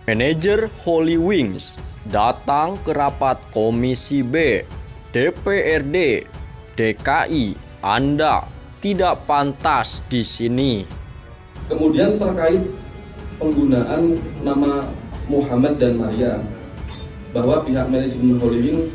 Manajer Holy Wings datang ke rapat Komisi B DPRD DKI. Anda tidak pantas di sini. Kemudian terkait penggunaan nama Muhammad dan Maria, bahwa pihak manajemen Holy Wings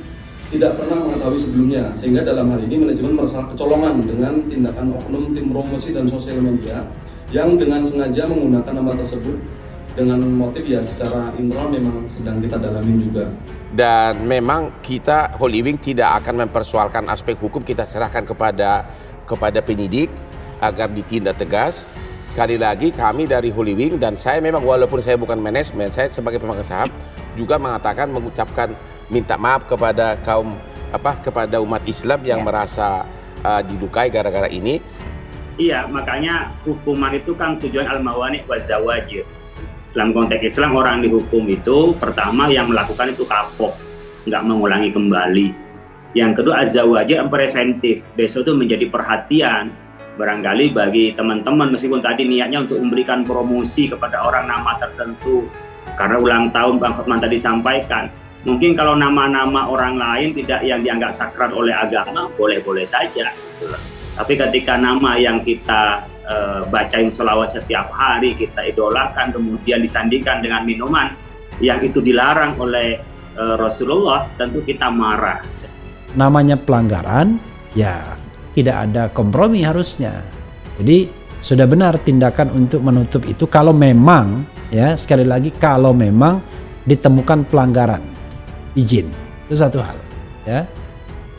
tidak pernah mengetahui sebelumnya, sehingga dalam hal ini manajemen merasa kecolongan dengan tindakan oknum tim promosi dan sosial media yang dengan sengaja menggunakan nama tersebut dengan motif ya secara internal memang sedang kita dalamin juga. Dan memang kita Holy Wings tidak akan mempersoalkan aspek hukum, kita serahkan kepada penyidik agar ditindak tegas. Sekali lagi kami dari Holy Wings dan saya memang walaupun saya bukan manajemen, saya sebagai pemegang saham juga mengucapkan minta maaf kepada kepada umat Islam yang merasa dilukai gara-gara ini. Iya, makanya hukuman itu kan tujuan al-mawani' wa zawajir. Dalam konteks Islam orang dihukum itu pertama yang melakukan itu kapok, nggak mengulangi kembali. Yang kedua az-zawajir preventif, besok itu menjadi perhatian barangkali bagi teman-teman meskipun tadi niatnya untuk memberikan promosi kepada orang nama tertentu karena ulang tahun Bang Hotman tadi sampaikan. Mungkin kalau nama-nama orang lain tidak yang dianggap sakral oleh agama boleh-boleh saja. Tapi ketika nama yang kita bacain selawat setiap hari, kita idolakan, kemudian disandingkan dengan minuman yang itu dilarang oleh Rasulullah, tentu kita marah. Namanya pelanggaran, ya tidak ada kompromi harusnya. Jadi sudah benar tindakan untuk menutup itu kalau memang, ya sekali lagi kalau memang ditemukan pelanggaran izin, itu satu hal, ya.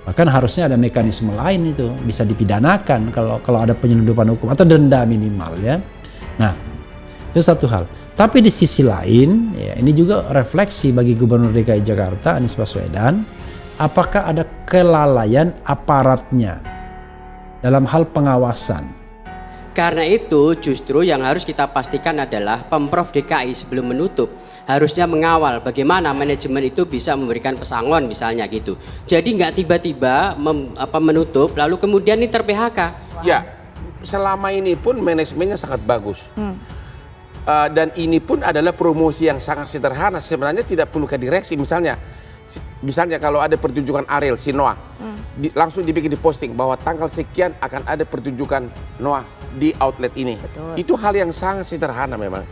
Bahkan harusnya ada mekanisme lain, itu bisa dipidanakan kalau ada penyelundupan hukum atau denda minimal, ya. Nah, itu satu hal. Tapi di sisi lain, ya, ini juga refleksi bagi Gubernur DKI Jakarta Anies Baswedan, apakah ada kelalaian aparatnya dalam hal pengawasan. Karena itu justru yang harus kita pastikan adalah Pemprov DKI sebelum menutup harusnya mengawal bagaimana manajemen itu bisa memberikan pesangon misalnya gitu. Jadi nggak tiba-tiba menutup lalu kemudian ini ter-PHK. Ya, selama ini pun manajemennya sangat bagus. Dan ini pun adalah promosi yang sangat sederhana. Sebenarnya tidak perlu ke direksi. Misalnya kalau ada pertunjukan Ariel si Noah, langsung dibikin di posting bahwa tanggal sekian akan ada pertunjukan Noah di outlet ini. Betul. Itu hal yang sangat sederhana memang.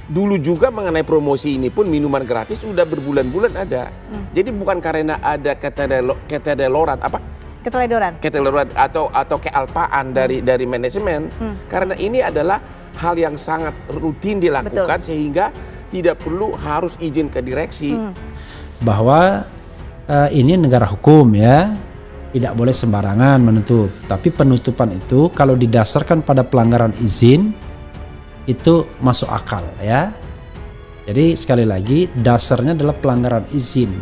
Dulu juga mengenai promosi ini pun minuman gratis sudah berbulan-bulan ada. Jadi bukan karena ada keteledoran atau kealpaan dari manajemen. Karena ini adalah hal yang sangat rutin dilakukan. Betul. Sehingga tidak perlu harus izin ke direksi. Bahwa ini negara hukum, ya, tidak boleh sembarangan menutup. Tapi penutupan itu kalau didasarkan pada pelanggaran izin itu masuk akal, ya. Jadi sekali lagi dasarnya adalah pelanggaran izin.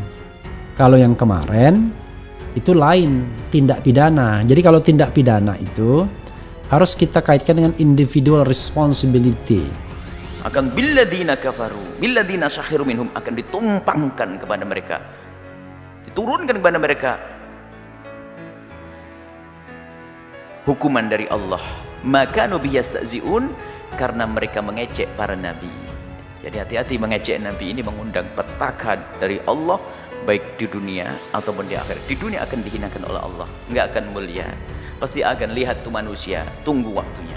Kalau yang kemarin itu lain, tindak pidana. Jadi kalau tindak pidana itu harus kita kaitkan dengan individual responsibility. Akan billadina kafaru, billadina sakhiru minhum, akan ditumpangkan kepada mereka, diturunkan kepada mereka hukuman dari Allah. Maka nabi yasta'ziun, karena mereka mengejek para nabi. Jadi hati-hati mengejek nabi ini mengundang petaka dari Allah baik di dunia ataupun di akhirat. Di dunia akan dihinakan oleh Allah, nggak akan mulia. Pasti akan lihat tuh manusia, tunggu waktunya.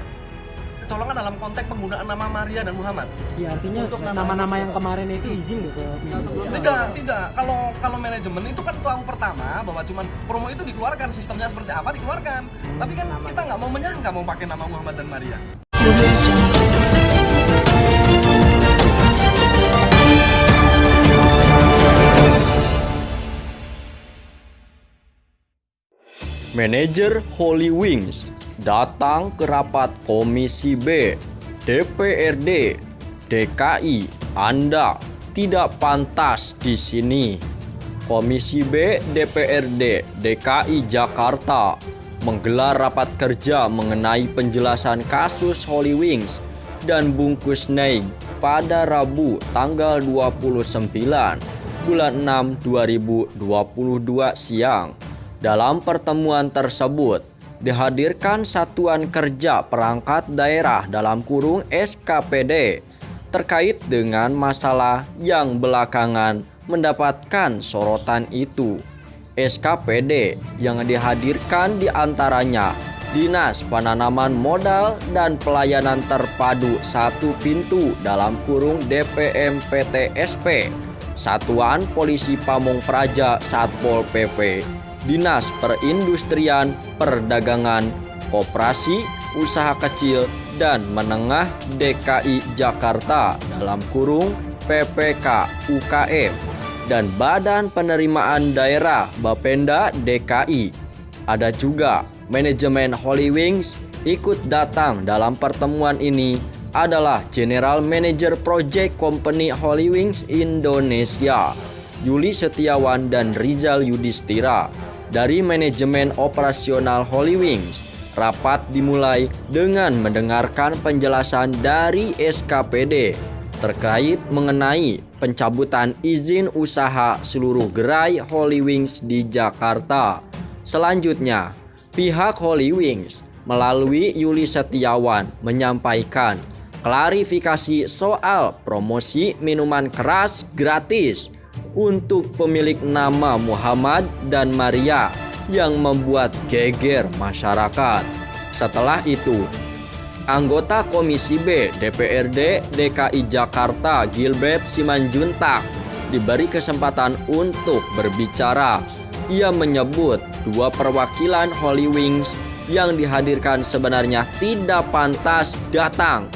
Kecolongan dalam konteks penggunaan nama Maria dan Muhammad. Ya, artinya untuk nama-nama yang kemarin itu izin gitu. Tidak. Kalau manajemen itu kan tahu pertama bahwa cuman promo itu dikeluarkan, sistemnya seperti apa dikeluarkan. Tapi kan kita nggak mau menyangka mau pakai nama Muhammad dan Maria. Manajer Holy Wings datang ke rapat Komisi B DPRD DKI. Anda tidak pantas di sini. Komisi B DPRD DKI Jakarta menggelar rapat kerja mengenai penjelasan kasus Holy Wings dan bungkus Neig pada Rabu tanggal 29 bulan 6 2022 siang. Dalam pertemuan tersebut dihadirkan Satuan Kerja Perangkat Daerah dalam kurung SKPD, terkait dengan masalah yang belakangan mendapatkan sorotan itu. SKPD yang dihadirkan diantaranya Dinas Penanaman Modal dan Pelayanan Terpadu Satu Pintu (DPM PTSP), Satuan Polisi Pamung Praja Satpol PP, Dinas Perindustrian, Perdagangan, Koperasi, Usaha Kecil dan Menengah DKI Jakarta (PPK UKM), dan Badan Penerimaan Daerah Bapenda DKI. Ada juga manajemen Holy Wings. Ikut datang dalam pertemuan ini adalah General Manager Project Company Holy Wings Indonesia, Yuli Setiawan dan Rizal Yudhistira. Dari manajemen operasional Holy Wings, rapat dimulai dengan mendengarkan penjelasan dari SKPD terkait mengenai pencabutan izin usaha seluruh gerai Holy Wings di Jakarta. Selanjutnya, pihak Holy Wings melalui Yuli Setiawan menyampaikan klarifikasi soal promosi minuman keras gratis untuk pemilik nama Muhammad dan Maria yang membuat geger masyarakat. Setelah itu, anggota Komisi B DPRD DKI Jakarta Gilbert Simanjuntak diberi kesempatan untuk berbicara. Ia menyebut dua perwakilan Holy Wings yang dihadirkan sebenarnya tidak pantas datang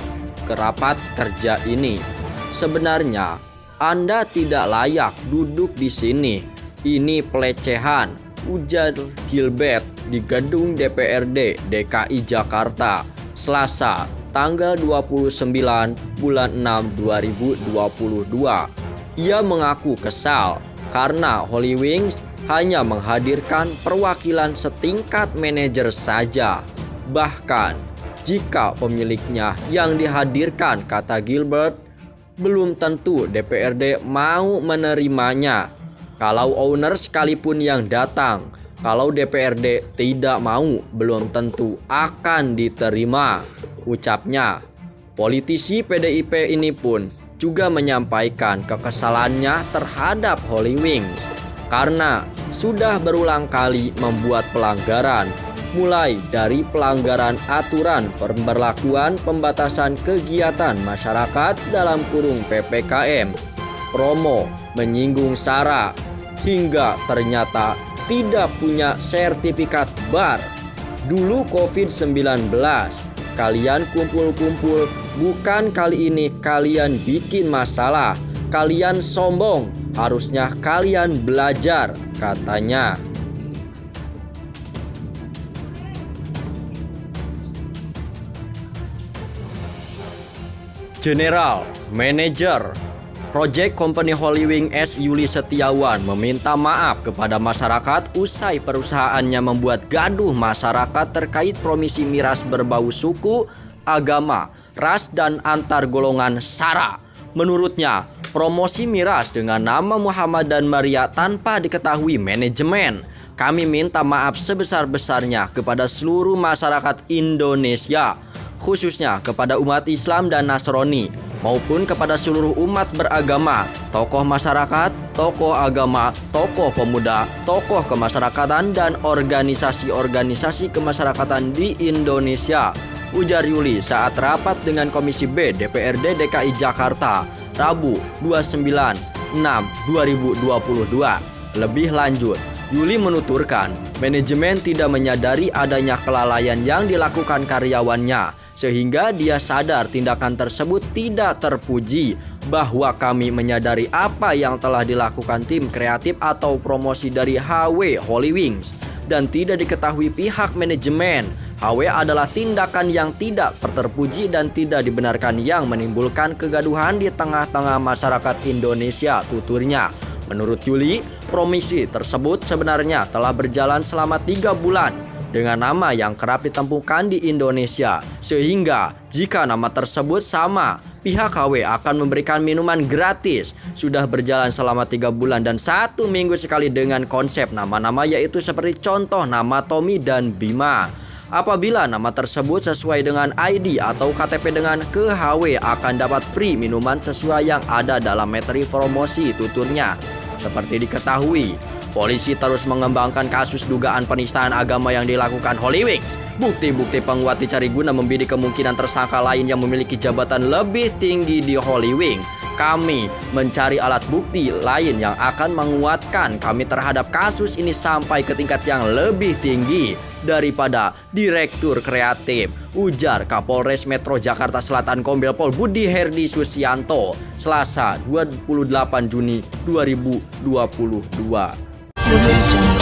ke rapat kerja ini. Sebenarnya Anda tidak layak duduk di sini. Ini pelecehan, ujar Gilbert di gedung DPRD DKI Jakarta Selasa tanggal 29 bulan 6 2022. Ia mengaku kesal karena Holy Wings hanya menghadirkan perwakilan setingkat manajer saja. Bahkan jika pemiliknya yang dihadirkan, kata Gilbert, belum tentu DPRD mau menerimanya. Kalau owner sekalipun yang datang, kalau DPRD tidak mau, belum tentu akan diterima, ucapnya. Politisi PDIP ini pun juga menyampaikan kekesalannya terhadap Holy Wings karena sudah berulang kali membuat pelanggaran, mulai dari pelanggaran aturan pemberlakuan pembatasan kegiatan masyarakat (PPKM), promo, menyinggung SARA, hingga ternyata tidak punya sertifikat BAR. Dulu COVID-19, kalian kumpul-kumpul, bukan kali ini kalian bikin masalah, kalian sombong, harusnya kalian belajar, katanya. General Manager Project Company Holy Wings S. Yuli Setiawan meminta maaf kepada masyarakat usai perusahaannya membuat gaduh masyarakat terkait promosi miras berbau suku, agama, ras, dan antar golongan SARA. Menurutnya, promosi miras dengan nama Muhammad dan Maria tanpa diketahui manajemen. Kami minta maaf sebesar-besarnya kepada seluruh masyarakat Indonesia, khususnya kepada umat Islam dan Nasrani, maupun kepada seluruh umat beragama, tokoh masyarakat, tokoh agama, tokoh pemuda, tokoh kemasyarakatan, dan organisasi-organisasi kemasyarakatan di Indonesia, ujar Yuli saat rapat dengan Komisi B DPRD DKI Jakarta, Rabu 29/6/2022. Lebih lanjut, Yuli menuturkan manajemen tidak menyadari adanya kelalaian yang dilakukan karyawannya, sehingga dia sadar tindakan tersebut tidak terpuji, bahwa kami menyadari apa yang telah dilakukan tim kreatif atau promosi dari HW Holy Wings dan tidak diketahui pihak manajemen. HW adalah tindakan yang tidak terpuji dan tidak dibenarkan yang menimbulkan kegaduhan di tengah-tengah masyarakat Indonesia, tuturnya. Menurut Yuli, promosi tersebut sebenarnya telah berjalan selama 3 bulan dengan nama yang kerap ditemukan di Indonesia, sehingga jika nama tersebut sama, pihak HW akan memberikan minuman gratis. Sudah berjalan selama 3 bulan dan 1 minggu sekali dengan konsep nama-nama, yaitu seperti contoh nama Tommy dan Bima. Apabila nama tersebut sesuai dengan ID atau KTP dengan KHW akan dapat free minuman sesuai yang ada dalam materi promosi, tuturnya. Seperti diketahui, polisi terus mengembangkan kasus dugaan penistaan agama yang dilakukan Holywings. Bukti-bukti penguat dicari guna membidik kemungkinan tersangka lain yang memiliki jabatan lebih tinggi di Holywings. Kami mencari alat bukti lain yang akan menguatkan kami terhadap kasus ini sampai ke tingkat yang lebih tinggi daripada Direktur Kreatif, ujar Kapolres Metro Jakarta Selatan Kombes Pol Budi Herdi Susianto, Selasa 28 Juni 2022.